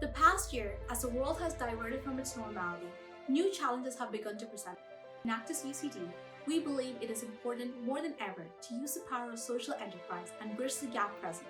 The past year, as the world has diverted from its normality, new challenges have begun to present. In Enactus UCD, we believe it is important more than ever to use the power of social enterprise and bridge the gap present.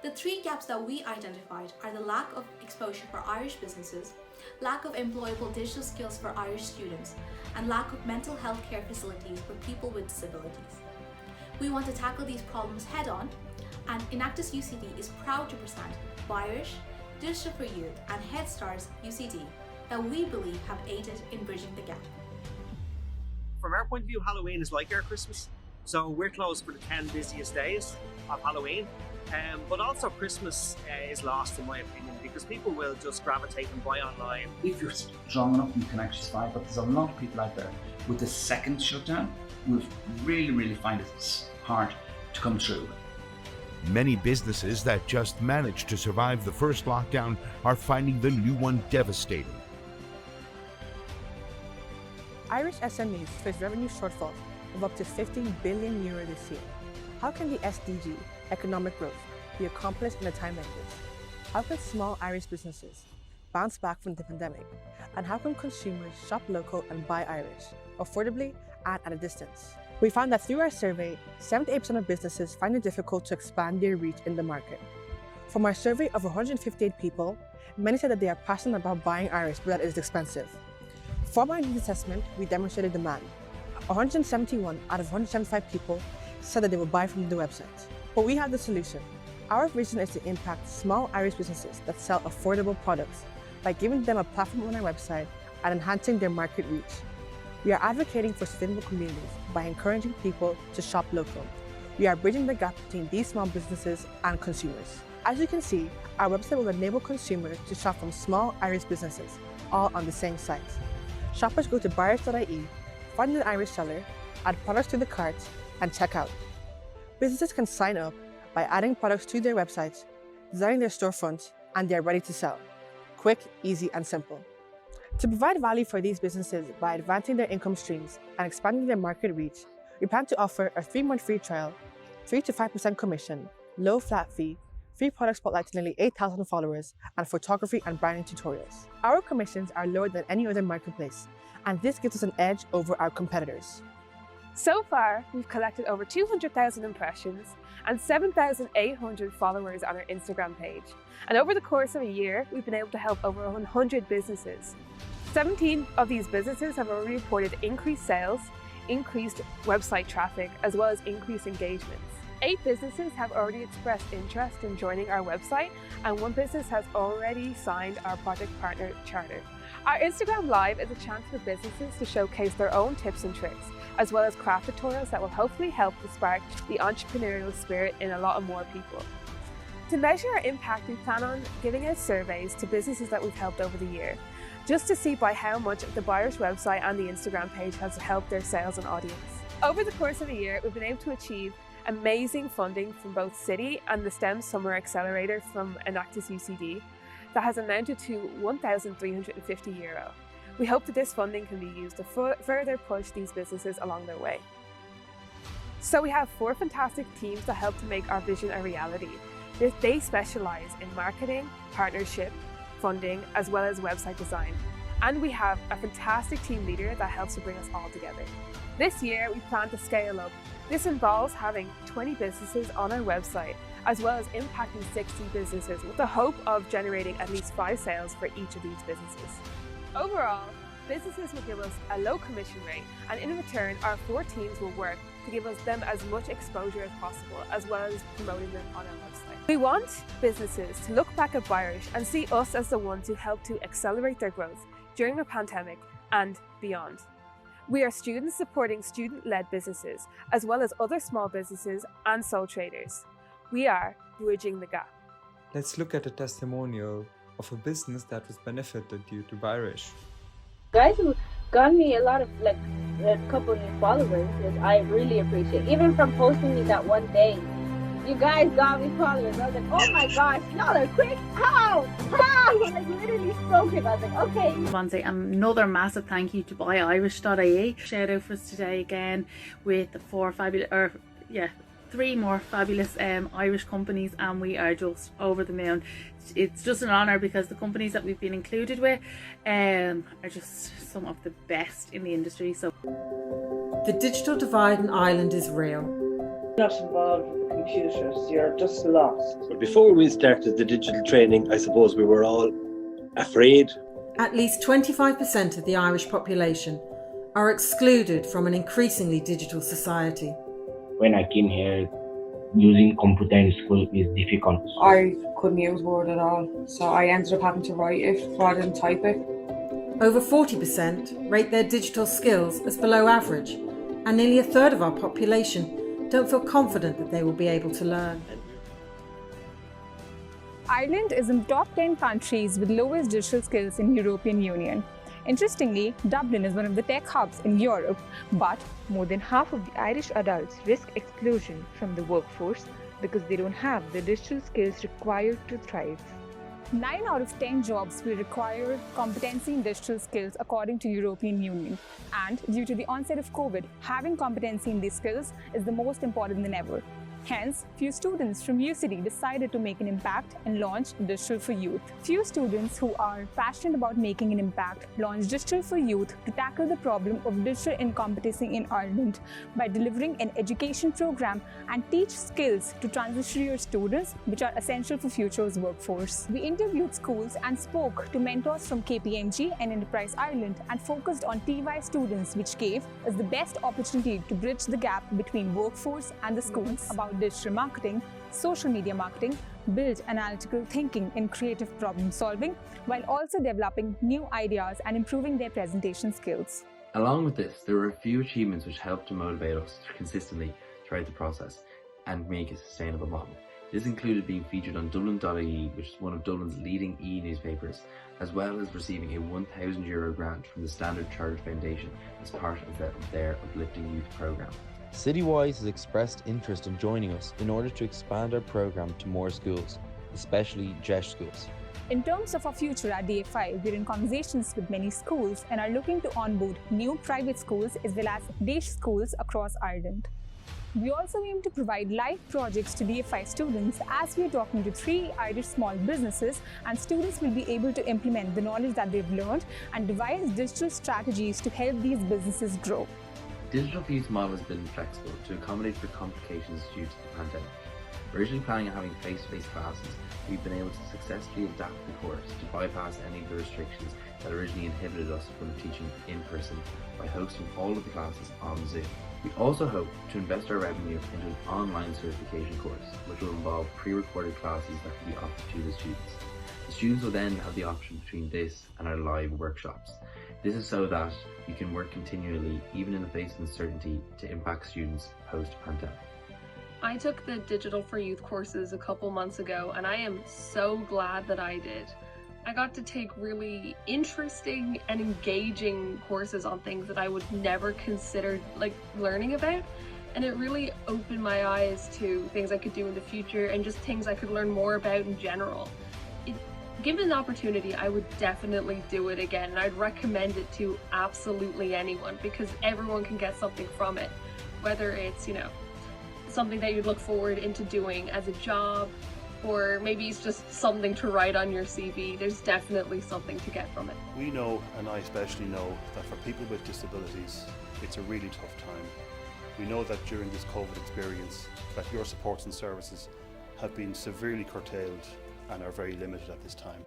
The three gaps that we identified are the lack of exposure for Irish businesses, lack of employable digital skills for Irish students, and lack of mental health care facilities for people with disabilities. We want to tackle these problems head-on, and Enactus UCD is proud to present Irish, Digital for Youth and Head Start's UCD that we believe have aided in bridging the gap. From our point of view, Halloween is like our Christmas. So we're closed for the 10 busiest days of Halloween. But also Christmas is lost, in my opinion, because people will just gravitate and buy online. If you're strong enough, you can actually survive, but there's a lot of people out there with the second shutdown will really find it hard to come through. Many businesses that just managed to survive the first lockdown are finding the new one devastating. Irish SMEs face revenue shortfall of up to €15 billion this year. How can the SDG, economic growth, be accomplished in a time like this? How can small Irish businesses bounce back from the pandemic? And how can consumers shop local and buy Irish, affordably and at a distance? We found that through our survey, 78% of businesses find it difficult to expand their reach in the market. From our survey of 158 people, many said that they are passionate about buying Irish, but that it is expensive. From our needs assessment, we demonstrated demand. 171 out of 175 people said that they would buy from the website. But we have the solution. Our vision is to impact small Irish businesses that sell affordable products by giving them a platform on our website and enhancing their market reach. We are advocating for sustainable communities by encouraging people to shop local. We are bridging the gap between these small businesses and consumers. As you can see, our website will enable consumers to shop from small Irish businesses, all on the same site. Shoppers go to buyers.ie, find an Irish seller, add products to the cart, and check out. Businesses can sign up by adding products to their websites, designing their storefront, and they are ready to sell. Quick, easy, and simple. To provide value for these businesses by advancing their income streams and expanding their market reach, we plan to offer a 3-month free trial, 3 to 5% commission, low flat fee, free product spotlight to nearly 8,000 followers, and photography and branding tutorials. Our commissions are lower than any other marketplace, and this gives us an edge over our competitors. So far, we've collected over 200,000 impressions and 7,800 followers on our Instagram page. And over the course of a year, we've been able to help over 100 businesses. 17 of these businesses have already reported increased sales, increased website traffic, as well as increased engagements. 8 businesses have already expressed interest in joining our website, and 1 business has already signed our project partner charter. Our Instagram Live is a chance for businesses to showcase their own tips and tricks, as well as craft tutorials that will hopefully help to spark the entrepreneurial spirit in a lot of more people. To measure our impact, we plan on giving out surveys to businesses that we've helped over the year, just to see by how much the buyer's website and the Instagram page has helped their sales and audience. Over the course of a year, we've been able to achieve amazing funding from both City and the STEM Summer Accelerator from Enactus UCD that has amounted to €1,350. We hope that this funding can be used to further push these businesses along their way. So we have 4 fantastic teams that help to make our vision a reality. They specialise in marketing, partnership, funding, as well as website design. And we have a fantastic team leader that helps to bring us all together. This year, we plan to scale up. This involves having 20 businesses on our website, as well as impacting 60 businesses with the hope of generating at least 5 sales for each of these businesses. Overall, businesses will give us a low commission rate, and in return, our 4 teams will work to give them as much exposure as possible, as well as promoting them on our website. We want businesses to look back at Birish and see us as the ones who help to accelerate their growth during the pandemic and beyond. We are students supporting student-led businesses, as well as other small businesses and sole traders. We are bridging the gap. Let's look at a testimonial of a business that was benefited due to Birish. Guys who got me a lot of a couple new followers, which I really appreciate. Even from posting me that one day, you guys got me followers. I was like, oh my gosh, y'all are quick. How? Like literally so quick. I was like, okay. I want to say another massive thank you to buyirish.ie. Shout out for us today again with the 4 fabulous, 3 more fabulous Irish companies, and we are just over the moon. It's just an honour because the companies that we've been included with are just some of the best in the industry. So the digital divide in Ireland is real. Not involved with the computers, you're just lost. But before we started the digital training, I suppose we were all afraid. At least 25% of the Irish population are excluded from an increasingly digital society. When I came here, using computer in school is difficult. I couldn't use Word at all, so I ended up having to write it rather than type it. Over 40% rate their digital skills as below average, and nearly a third of our population don't feel confident that they will be able to learn. Ireland is in the top 10 countries with lowest digital skills in European Union. Interestingly, Dublin is one of the tech hubs in Europe, but more than half of the Irish adults risk exclusion from the workforce because they don't have the digital skills required to thrive. 9 out of 10 jobs will require competency in digital skills according to European Union. And due to the onset of COVID, having competency in these skills is the most important than ever. Hence, few students from UCD decided to make an impact and launch Digital for Youth. Few students who are passionate about making an impact launched Digital for Youth to tackle the problem of digital incompetency in Ireland by delivering an education program and teach skills to transition year students which are essential for future's workforce. We interviewed schools and spoke to mentors from KPMG and Enterprise Ireland and focused on TY students, which gave us the best opportunity to bridge the gap between workforce and the schools about digital marketing, social media marketing, build analytical thinking and creative problem solving, while also developing new ideas and improving their presentation skills. Along with this, there were a few achievements which helped to motivate us consistently throughout the process and make a sustainable model. This included being featured on Dublin.ie, which is one of Dublin's leading e-newspapers, as well as receiving a €1,000 grant from the Standard Chartered Foundation as part of their Uplifting Youth programme. Citywise has expressed interest in joining us in order to expand our programme to more schools, especially JESH schools. In terms of our future at DFI, we're in conversations with many schools and are looking to onboard new private schools as well as day schools across Ireland. We also aim to provide live projects to DFI students as we are talking to 3 Irish small businesses, and students will be able to implement the knowledge that they've learned and devise digital strategies to help these businesses grow. Digital for Youth model has been flexible to accommodate for complications due to the pandemic. Originally planning on having face-to-face classes, we've been able to successfully adapt the course to bypass any of the restrictions that originally inhibited us from teaching in person by hosting all of the classes on Zoom. We also hope to invest our revenue into an online certification course, which will involve pre-recorded classes that can be offered to the students. The students will then have the option between this and our live workshops. This is so that we can work continually, even in the face of uncertainty, to impact students post-pandemic. I took the Digital for Youth courses a couple months ago, and I am so glad that I did. I got to take really interesting and engaging courses on things that I would never consider learning about, and it really opened my eyes to things I could do in the future and just things I could learn more about in general. Given an opportunity, I would definitely do it again, and I'd recommend it to absolutely anyone because everyone can get something from it, whether it's, something that you'd look forward into doing as a job, or maybe it's just something to write on your CV. There's definitely something to get from it. We know, and I especially know, that for people with disabilities, it's a really tough time. We know that during this COVID experience, that your supports and services have been severely curtailed and are very limited at this time.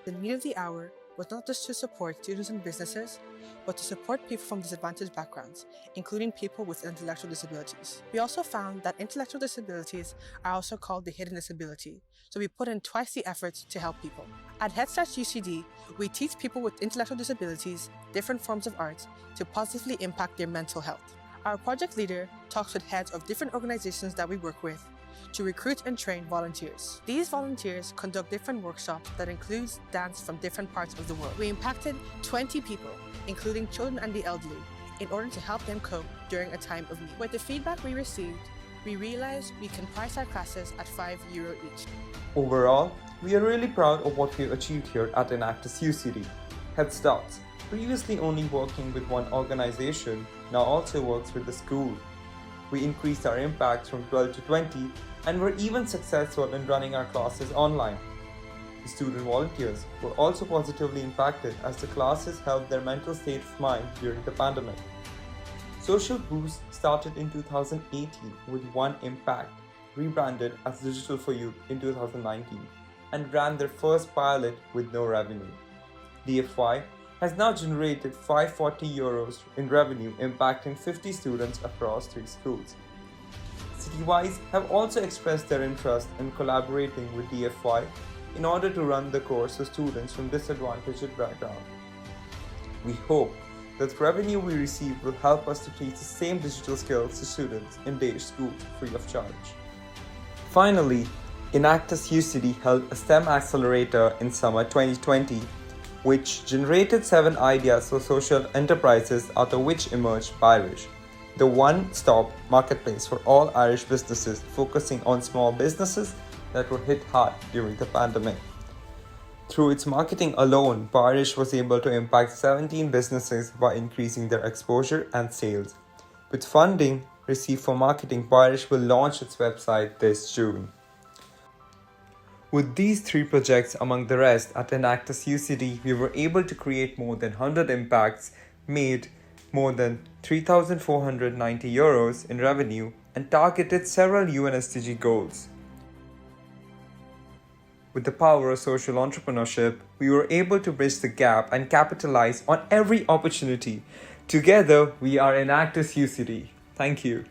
The need of the hour was not just to support students and businesses, but to support people from disadvantaged backgrounds, including people with intellectual disabilities. We also found that intellectual disabilities are also called the hidden disability, so we put in twice the efforts to help people. At Enactus UCD, we teach people with intellectual disabilities different forms of art to positively impact their mental health. Our project leader talks with heads of different organizations that we work with to recruit and train volunteers. These volunteers conduct different workshops that includes dance from different parts of the world. We impacted 20 people, including children and the elderly, in order to help them cope during a time of need. With the feedback we received, we realized we can price our classes at €5 each. Overall, we are really proud of what we've achieved here at Enactus UCD. Head Starts, previously only working with one organization, now also works with the school. we increased our impact from 12 to 20 and were even successful in running our classes online. The student volunteers were also positively impacted as the classes helped their mental state of mind during the pandemic. Social Boost started in 2018 with One Impact, rebranded as Digital for Youth in 2019, and ran their first pilot with no revenue. DFY has now generated €540 in revenue, impacting 50 students across 3 schools. Citywise have also expressed their interest in collaborating with DFY in order to run the course for students from disadvantaged backgrounds. We hope that the revenue we receive will help us to teach the same digital skills to students in their schools free of charge. Finally, Enactus UCD held a STEM accelerator in summer 2020, which generated 7 ideas for social enterprises, out of which emerged Irish, the one-stop marketplace for all Irish businesses focusing on small businesses that were hit hard during the pandemic. Through its marketing alone, Irish was able to impact 17 businesses by increasing their exposure and sales. With funding received for marketing, Irish will launch its website this June. With these 3 projects among the rest at Enactus UCD, we were able to create more than 100 impacts, made more than €3,490 in revenue, and targeted several UN SDG goals. With the power of social entrepreneurship, we were able to bridge the gap and capitalize on every opportunity. Together, we are Enactus UCD. Thank you.